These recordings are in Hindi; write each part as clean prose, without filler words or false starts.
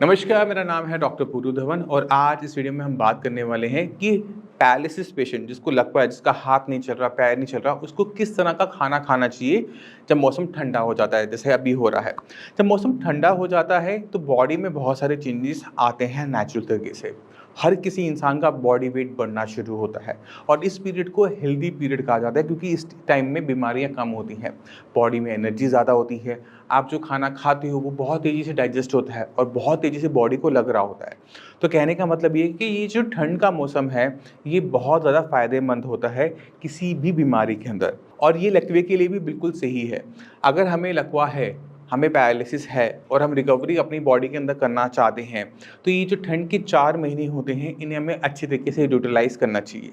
नमस्कार, मेरा नाम है डॉक्टर पूरू धवन और आज इस वीडियो में हम बात करने वाले हैं कि पैरालिसिस पेशेंट जिसको लगता है, जिसका हाथ नहीं चल रहा, पैर नहीं चल रहा, उसको किस तरह का खाना खाना चाहिए जब मौसम ठंडा हो जाता है, जैसे अभी हो रहा है। जब मौसम ठंडा हो जाता है तो बॉडी में बहुत सारे चेंजेस आते हैं नेचुरल तरीके से। हर किसी इंसान का बॉडी वेट बढ़ना शुरू होता है और इस पीरियड को हेल्दी पीरियड कहा जाता है क्योंकि इस टाइम में बीमारियां कम होती हैं, बॉडी में एनर्जी ज़्यादा होती है। आप जो खाना खाते हो वो बहुत तेज़ी से डाइजेस्ट होता है और बहुत तेज़ी से बॉडी को लग रहा होता है। तो कहने का मतलब ये है कि ये जो ठंड का मौसम है, ये बहुत ज़्यादा फ़ायदेमंद होता है किसी भी बीमारी के अंदर, और ये लकवे के लिए भी बिल्कुल सही है। अगर हमें लकवा है, हमें पैरालिसिस है और हम रिकवरी अपनी बॉडी के अंदर करना चाहते हैं, तो ये जो ठंड के 4 महीने होते हैं, इन्हें हमें अच्छे तरीके से यूटिलाइज़ करना चाहिए।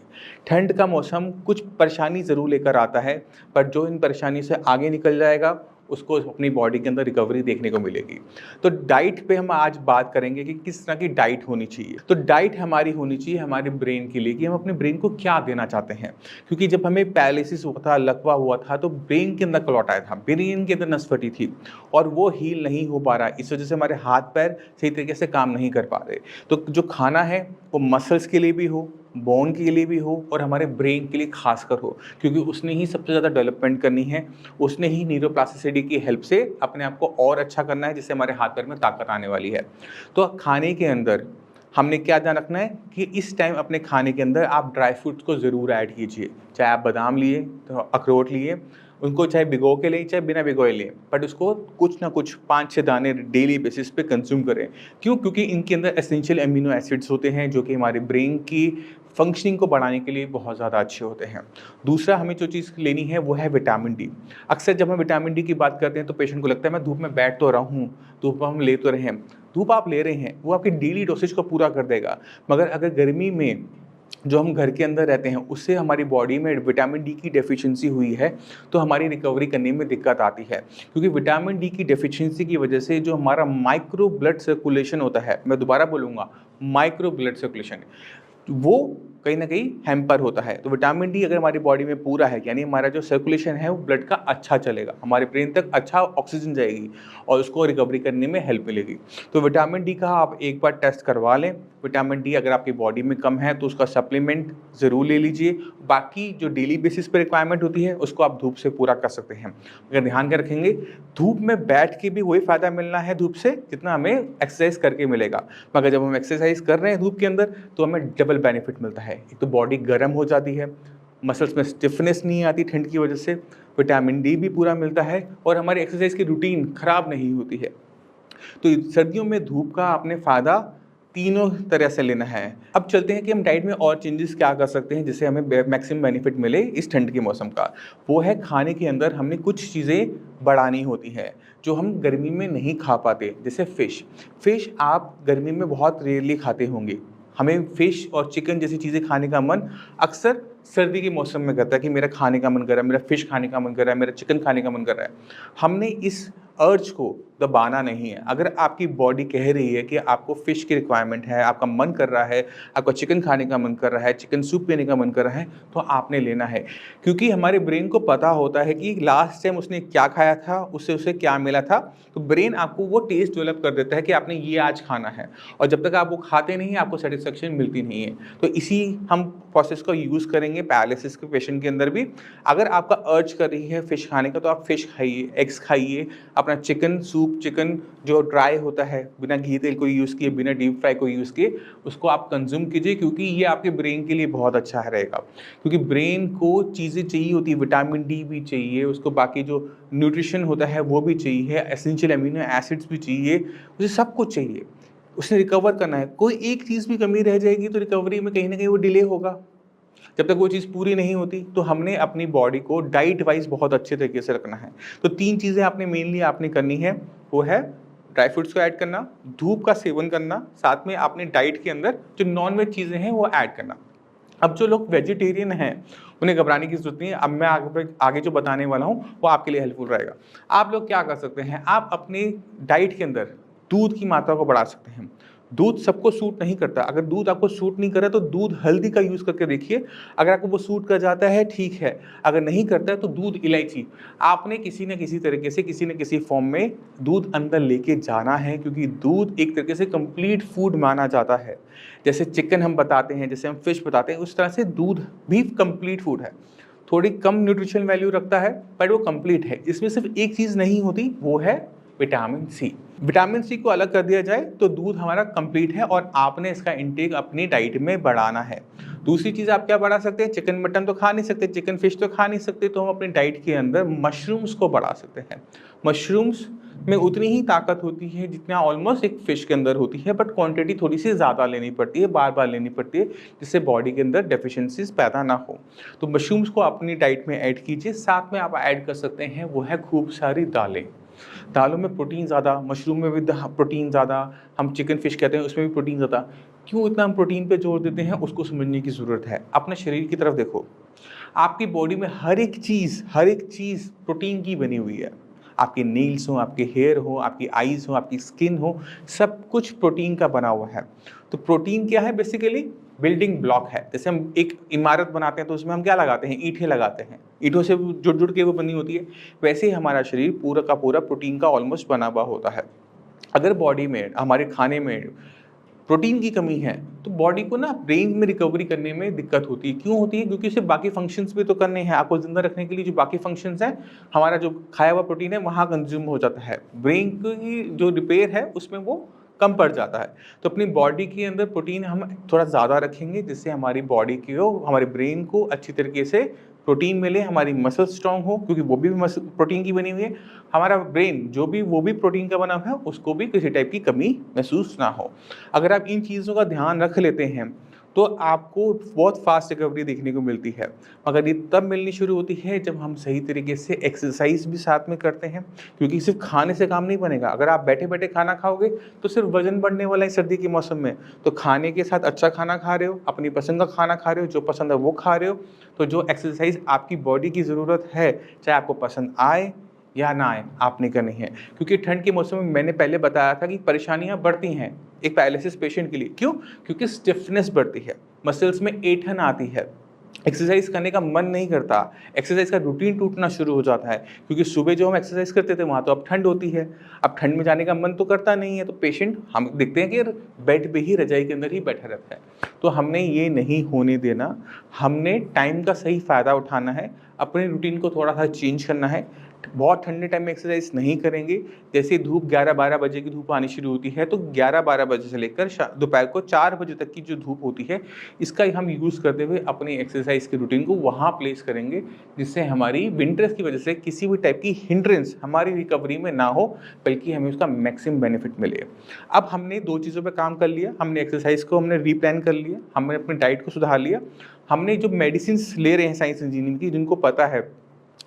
ठंड का मौसम कुछ परेशानी ज़रूर लेकर आता है, पर जो इन परेशानी से आगे निकल जाएगा, उसको अपनी बॉडी के अंदर रिकवरी देखने को मिलेगी। तो डाइट पे हम आज बात करेंगे कि किस तरह की डाइट होनी चाहिए। तो डाइट हमारी होनी चाहिए हमारे ब्रेन के लिए कि हम अपने ब्रेन को क्या देना चाहते हैं। क्योंकि जब हमें पैरालिसिस हुआ था, लकवा हुआ था, तो ब्रेन के अंदर क्लॉट आया था, ब्रेन के अंदर नस फटी थी और वो हील नहीं हो पा रहा। इस वजह से हमारे हाथ-पैर सही तरीके से काम नहीं कर पा रहे। तो जो खाना है वो मसल्स के लिए भी हो, बोन के लिए भी हो और हमारे ब्रेन के लिए खासकर हो, क्योंकि उसने ही सबसे ज़्यादा डेवलपमेंट करनी है। उसने ही न्यूरोप्लास्टिसिटी की हेल्प से अपने आप को और अच्छा करना है, जिससे हमारे हाथ-पैर में ताकत आने वाली है। तो खाने के अंदर हमने क्या ध्यान रखना है कि इस टाइम अपने खाने के अंदर आप ड्राई फ्रूट्स को ज़रूर ऐड कीजिए। चाहे आप बादाम लिए, तो अखरोट लिए, उनको चाहे भिगो के लें, चाहे बिना भिगोए लें, बट उसको कुछ ना कुछ 5-6 दाने डेली बेसिस पे कंज़्यूम करें। क्यों? क्योंकि इनके अंदर एसेंशियल अमीनो एसिड्स होते हैं, जो कि हमारे ब्रेन की फंक्शनिंग को बढ़ाने के लिए बहुत ज़्यादा अच्छे होते हैं। दूसरा हमें जो चीज़ लेनी है वो है विटामिन डी। अक्सर जब हम विटामिन डी की बात करते हैं तो पेशेंट को लगता है मैं धूप में बैठ तो रहा हूँ, धूप हम ले तो रहे हैं। धूप आप ले रहे हैं, वो आपकी डेली डोसेज को पूरा कर देगा। मगर अगर गर्मी में जो हम घर के अंदर रहते हैं, उससे हमारी बॉडी में विटामिन डी की डेफिशिएंसी हुई है, तो हमारी रिकवरी करने में दिक्कत आती है। क्योंकि विटामिन डी की डेफिशिएंसी की वजह से जो हमारा माइक्रो ब्लड सर्कुलेशन होता है, मैं दोबारा बोलूँगा, माइक्रो ब्लड सर्कुलेशन, वो कहीं न कहीं हैम्पर होता है। तो विटामिन डी अगर हमारी बॉडी में पूरा है, यानी हमारा जो सर्कुलेशन है वो ब्लड का अच्छा चलेगा, हमारे ब्रेन तक अच्छा ऑक्सीजन जाएगी और उसको रिकवरी करने में हेल्प मिलेगी। तो विटामिन डी का आप एक बार टेस्ट करवा लें। विटामिन डी अगर आपकी बॉडी में कम है तो उसका सप्लीमेंट ज़रूर ले लीजिए। बाकी जो डेली बेसिस पे रिक्वायरमेंट होती है उसको आप धूप से पूरा कर सकते हैं। अगर ध्यान के रखेंगे, धूप में बैठ के भी वही फ़ायदा मिलना है धूप से जितना हमें एक्सरसाइज करके मिलेगा। मगर जब हम एक्सरसाइज कर रहे हैं धूप के अंदर, तो हमें डबल बेनिफिट मिलता है। एक तो बॉडी गर्म हो जाती है, मसल्स में स्टिफनेस नहीं आती ठंड की वजह से, विटामिन डी भी पूरा मिलता है और हमारी एक्सरसाइज की रूटीन खराब नहीं होती है। तो सर्दियों में धूप का आपने फ़ायदा तीनों तरह से लेना है। अब चलते हैं कि हम डाइट में और चेंजेस क्या कर सकते हैं जिससे हमें मैक्सिमम बेनिफिट मिले इस ठंड के मौसम का। वो है खाने के अंदर हमने कुछ चीज़ें बढ़ानी होती हैं जो हम गर्मी में नहीं खा पाते, जैसे फ़िश। फ़िश आप गर्मी में बहुत रेयरली खाते होंगे। हमें फ़िश और चिकन जैसी चीज़ें खाने का मन अक्सर सर्दी के मौसम में करता है कि मेरा खाने का मन कर रहा है, मेरा फ़िश खाने का मन कर रहा है, मेरा चिकन खाने का मन कर रहा है। हमने इस अर्ज को दबाना नहीं है। अगर आपकी बॉडी कह रही है कि आपको फ़िश की रिक्वायरमेंट है, आपका मन कर रहा है, आपका चिकन खाने का मन कर रहा है, चिकन सूप पीने का मन कर रहा है, तो आपने लेना है। क्योंकि हमारे ब्रेन को पता होता है कि लास्ट टाइम उसने क्या खाया था, उससे उसे क्या मिला था, तो ब्रेन आपको वो टेस्ट डेवलप कर देता है कि आपने ये आज खाना है और जब तक आप वो खाते नहीं हैं, आपको सैटिस्फैक्शन मिलती नहीं है। तो इसी हम प्रोसेस का यूज़ करेंगे पैरालिसिस के पेशेंट के अंदर भी। अगर आपका अर्ज कर रही है फ़िश खाने का, तो आप फ़िश खाइए, एग्स खाइए, अपना चिकन सूप, चिकन जो ड्राई होता है, बिना घी तेल को यूज़ किए, बिना डीप फ्राई को यूज़ किए, उसको आप कंज़्यूम कीजिए क्योंकि ये आपके ब्रेन के लिए बहुत अच्छा रहेगा। क्योंकि ब्रेन को चीज़ें चाहिए होती है, विटामिन डी भी चाहिए, उसको बाकी जो न्यूट्रिशन होता है वो भी चाहिए, एसेंशियल अमीनो एसिड्स भी चाहिए, उसे सब कुछ चाहिए। उसे रिकवर करना है, कोई एक चीज़ भी कमी रह जाएगी तो रिकवरी में कहीं न कहीं वो डिले होगा। जब तक वो चीज़ पूरी नहीं होती, तो हमने अपनी बॉडी को डाइट वाइज़ बहुत अच्छे तरीके से रखना है। तो 3 चीज़ें आपने मेनली आपने करनी है, वो है ड्राई फ्रूट्स को ऐड करना, धूप का सेवन करना, साथ में आपने डाइट के अंदर जो नॉन-वेज चीज़ें हैं वो ऐड करना। अब जो लोग वेजिटेरियन हैं, उन्हें घबराने की ज़रूरत नहीं है। अब मैं आगे जो बताने वाला हूँ, वो आपके लिए हेल्पफुल रहेगा। आप लोग क्या कर सकते हैं, आप अपनी डाइट के अंदर दूध की मात्रा को बढ़ा सकते हैं। दूध सबको सूट नहीं करता। अगर दूध आपको सूट नहीं कर रहा है तो दूध हल्दी का यूज़ करके देखिए, अगर आपको वो सूट कर जाता है ठीक है, अगर नहीं करता है तो दूध इलायची। आपने किसी न किसी तरीके से, किसी न किसी फ़ॉर्म में दूध अंदर लेके जाना है, क्योंकि दूध एक तरीके से कंप्लीट फूड माना जाता है। जैसे चिकन हम बताते हैं, जैसे हम फिश बताते हैं, उस तरह से दूध भी कंप्लीट फूड है। थोड़ी कम न्यूट्रिशन वैल्यू रखता है बट वो कंप्लीट है। इसमें सिर्फ एक चीज़ नहीं होती, वो है विटामिन सी। विटामिन सी को अलग कर दिया जाए तो दूध हमारा कंप्लीट है और आपने इसका इंटेक अपनी डाइट में बढ़ाना है। दूसरी चीज़ आप क्या बढ़ा सकते हैं, चिकन मटन तो खा नहीं सकते, चिकन फिश तो खा नहीं सकते, तो हम अपनी डाइट के अंदर मशरूम्स को बढ़ा सकते हैं। मशरूम्स में उतनी ही ताकत होती है जितना ऑलमोस्ट एक फिश के अंदर होती है, बट क्वांटिटी थोड़ी सी ज़्यादा लेनी पड़ती है, बार बार लेनी पड़ती है, जिससे बॉडी के अंदर डेफिशिएंसीज पैदा ना हो। तो मशरूम्स को अपनी डाइट में ऐड कीजिए। साथ में आप ऐड कर सकते हैं वो है खूब सारी दालें। दालों में प्रोटीन ज़्यादा, मशरूम में भी प्रोटीन ज़्यादा, हम चिकन फिश कहते हैं उसमें भी प्रोटीन ज़्यादा। क्यों इतना हम प्रोटीन पे जोर देते हैं, उसको समझने की ज़रूरत है। अपने शरीर की तरफ देखो, आपकी बॉडी में हर एक चीज़ प्रोटीन की बनी हुई है। आपके नेल्स हो, आपके हेयर हो, आपकी आईज़ हो, आपकी स्किन हो, सब कुछ प्रोटीन का बना हुआ है। तो प्रोटीन क्या है, बेसिकली बिल्डिंग ब्लॉक है। जैसे हम एक इमारत बनाते हैं तो उसमें हम क्या लगाते हैं, ईंटें लगाते हैं, ईंटों से जुड़ जुड़ के वो बनी होती है। वैसे ही हमारा शरीर पूरा का पूरा प्रोटीन का ऑलमोस्ट बना हुआ होता है। अगर बॉडी में, हमारे खाने में प्रोटीन की कमी है तो बॉडी को ना ब्रेन में रिकवरी करने में दिक्कत होती है। क्यों होती है, क्योंकि उसे बाकी फंक्शंस भी तो करने हैं। आपको जिंदा रखने के लिए जो बाकी फंक्शंस हैं, हमारा जो खाया हुआ प्रोटीन है वहाँ कंज्यूम हो जाता है। ब्रेन की जो रिपेयर है उसमें वो कम पड़ जाता है। तो अपनी बॉडी के अंदर प्रोटीन हम थोड़ा ज़्यादा रखेंगे, जिससे हमारी बॉडी को, हमारे ब्रेन को अच्छी तरीके से प्रोटीन मिले, हमारी मसल स्ट्रांग हो, क्योंकि वो भी प्रोटीन की बनी हुई है। हमारा ब्रेन जो भी, वो भी प्रोटीन का बना हुआ है, उसको भी किसी टाइप की कमी महसूस ना हो। अगर आप इन चीज़ों का ध्यान रख लेते हैं तो आपको बहुत फास्ट रिकवरी देखने को मिलती है। मगर ये तब मिलनी शुरू होती है जब हम सही तरीके से एक्सरसाइज भी साथ में करते हैं, क्योंकि सिर्फ खाने से काम नहीं बनेगा। अगर आप बैठे बैठे खाना खाओगे तो सिर्फ वजन बढ़ने वाला है सर्दी के मौसम में। तो खाने के साथ अच्छा खाना खा रहे हो, अपनी पसंद का खाना खा रहे हो, जो पसंद है वो खा रहे हो, तो जो एक्सरसाइज आपकी बॉडी की ज़रूरत है, चाहे आपको पसंद आए या ना आए, आपने करनी है। क्योंकि ठंड के मौसम में मैंने पहले बताया था कि परेशानियां बढ़ती हैं एक पैरालिसिस पेशेंट के लिए। क्यों? क्योंकि स्टिफनेस बढ़ती है, मसल्स में ऐंठन आती है, एक्सरसाइज करने का मन नहीं करता, एक्सरसाइज का रूटीन टूटना शुरू हो जाता है। क्योंकि सुबह जो हम एक्सरसाइज करते थे वहाँ तो अब ठंड होती है, अब ठंड में जाने का मन तो करता नहीं है। तो पेशेंट हम देखते हैं कि बेड पे ही, रजाई के अंदर ही बैठा रहता है। तो हमने ये नहीं होने देना, हमने टाइम का सही फ़ायदा उठाना है, अपने रूटीन को थोड़ा सा चेंज करना है। बहुत ठंडे टाइम में एक्सरसाइज नहीं करेंगे। जैसे धूप 11-12 बजे की धूप आनी शुरू होती है तो 11-12 बजे से लेकर दोपहर को 4 बजे तक की जो धूप होती है, इसका हम यूज़ करते हुए अपनी एक्सरसाइज के रूटीन को वहाँ प्लेस करेंगे, जिससे हमारी विंटर्स की वजह से किसी भी टाइप की हिंड्रेंस हमारी रिकवरी में ना हो, बल्कि हमें उसका मैक्सिमम बेनिफिट मिले। अब हमने 2 चीज़ों पे काम कर लिया, हमने एक्सरसाइज को हमने रीप्लान कर लिया, हमने अपनी डाइट को सुधार लिया, हमने जो मेडिसिन्स ले रहे हैं साइंस इंजीनियरिंग की, जिनको पता है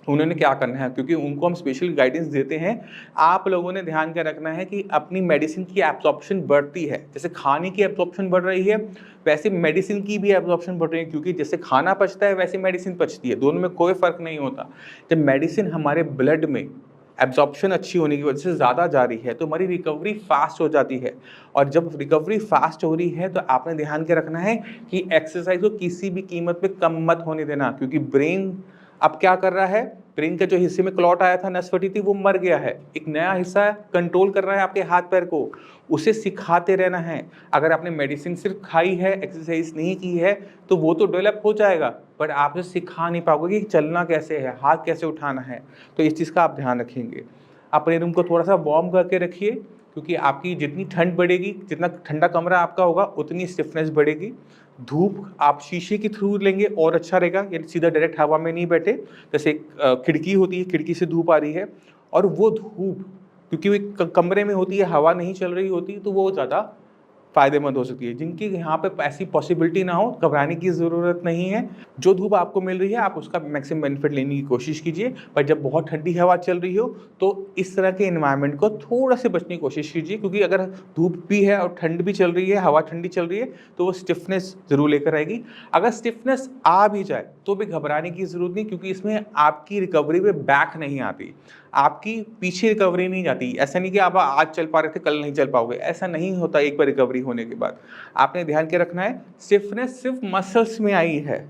उन्होंने क्या करना है, क्योंकि उनको हम स्पेशल गाइडेंस देते हैं। आप लोगों ने ध्यान क्या रखना है कि अपनी मेडिसिन की एब्जॉर्प्शन बढ़ती है। जैसे खाने की एब्जॉर्प्शन बढ़ रही है, वैसे मेडिसिन की भी एब्जॉर्प्शन बढ़ रही है, क्योंकि जैसे खाना पचता है वैसे मेडिसिन पचती है, दोनों में कोई फ़र्क नहीं होता। जब मेडिसिन हमारे ब्लड में एब्जॉर्प्शन अच्छी होने की वजह से ज़्यादा जा रही है तो हमारी रिकवरी फास्ट हो जाती है। और जब रिकवरी फास्ट हो रही है तो आपने ध्यान क्या रखना है कि एक्सरसाइज को किसी भी कीमत पे कम मत होने देना, क्योंकि ब्रेन अब क्या कर रहा है, ब्रेन के जो हिस्से में क्लॉट आया था, नस फटी थी, वो मर गया है। एक नया हिस्सा कंट्रोल कर रहा है आपके हाथ पैर को, उसे सिखाते रहना है। अगर आपने मेडिसिन सिर्फ खाई है, एक्सरसाइज नहीं की है, तो वो तो डेवलप हो जाएगा, बट आप उसे सिखा नहीं पाओगे कि चलना कैसे है, हाथ कैसे उठाना है। तो इस चीज़ का आप ध्यान रखेंगे। अपने रूम को थोड़ा सा वार्म करके रखिए, क्योंकि आपकी जितनी ठंड बढ़ेगी, जितना ठंडा कमरा आपका होगा, उतनी स्टिफनेस बढ़ेगी। धूप आप शीशे के थ्रू लेंगे और अच्छा रहेगा, यानी सीधा डायरेक्ट हवा में नहीं बैठे। जैसे एक खिड़की होती है, खिड़की से धूप आ रही है, और वो धूप क्योंकि वो एक कमरे में होती है, हवा नहीं चल रही होती, तो वो ज़्यादा फ़ायदेमंद हो सकती है। जिनकी यहाँ पे ऐसी पॉसिबिलिटी ना हो, घबराने की ज़रूरत नहीं है। जो धूप आपको मिल रही है, आप उसका मैक्सिमम बेनिफिट लेने की कोशिश कीजिए। पर जब बहुत ठंडी हवा चल रही हो, तो इस तरह के एनवायरनमेंट को थोड़ा से बचने की कोशिश कीजिए, क्योंकि अगर धूप भी है और ठंड भी चल रही है, हवा ठंडी चल रही है, तो वो स्टिफनेस ज़रूर लेकर आएगी। अगर स्टिफनेस आ भी जाए तो भी घबराने की ज़रूरत नहीं, क्योंकि इसमें आपकी रिकवरी में बैक नहीं आती, आपकी पीछे रिकवरी नहीं जाती। ऐसा नहीं कि आप आज चल पा रहे थे कल नहीं चल पाओगे, ऐसा नहीं होता। एक बार रिकवरी होने के बाद। आपने ध्यान क्या रखना है, स्टिफनेस सिर्फ मसल्स में आई है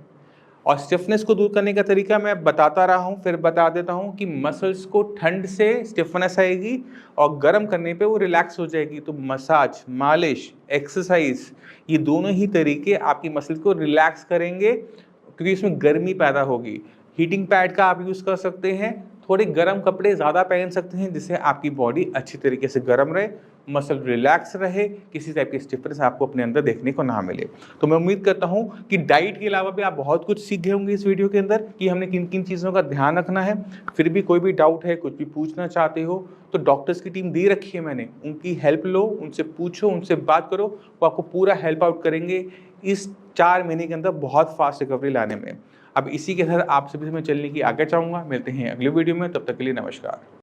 और स्टिफनेस को दूर करने का तरीका मैं बताता रहा हूँ, फिर बता देता हूँ कि मसल्स को ठंड से स्टिफनेस आएगी और गर्म करने पे वो रिलैक्स हो जाएगी। तो मसाज, मालिश, एक्सरसाइज, ये दोनों ही तरीके आपकी मसल को रिलैक्स करेंगे क्योंकि इसमें गर्मी पैदा होगी। हीटिंग पैड का आप यूज़ कर सकते हैं, थोड़े गर्म कपड़े ज़्यादा पहन सकते हैं जिससे आपकी बॉडी अच्छी तरीके से गर्म रहे, मसल रिलैक्स रहे, किसी टाइप की स्टिफनेस आपको अपने अंदर देखने को ना मिले। तो मैं उम्मीद करता हूँ कि डाइट के अलावा भी आप बहुत कुछ सीख गए होंगे इस वीडियो के अंदर कि हमने किन किन चीज़ों का ध्यान रखना है। फिर भी कोई भी डाउट है, कुछ भी पूछना चाहते हो तो डॉक्टर्स की टीम दे रखी है मैंने, उनकी हेल्प लो, उनसे पूछो, उनसे बात करो, वो आपको पूरा हेल्प आउट करेंगे इस 4 महीने के अंदर बहुत फास्ट रिकवरी लाने में। अब इसी के साथ आप सभी से मैं चलने की आगे चाहूँगा। मिलते हैं अगले वीडियो में, तब तक के लिए नमस्कार।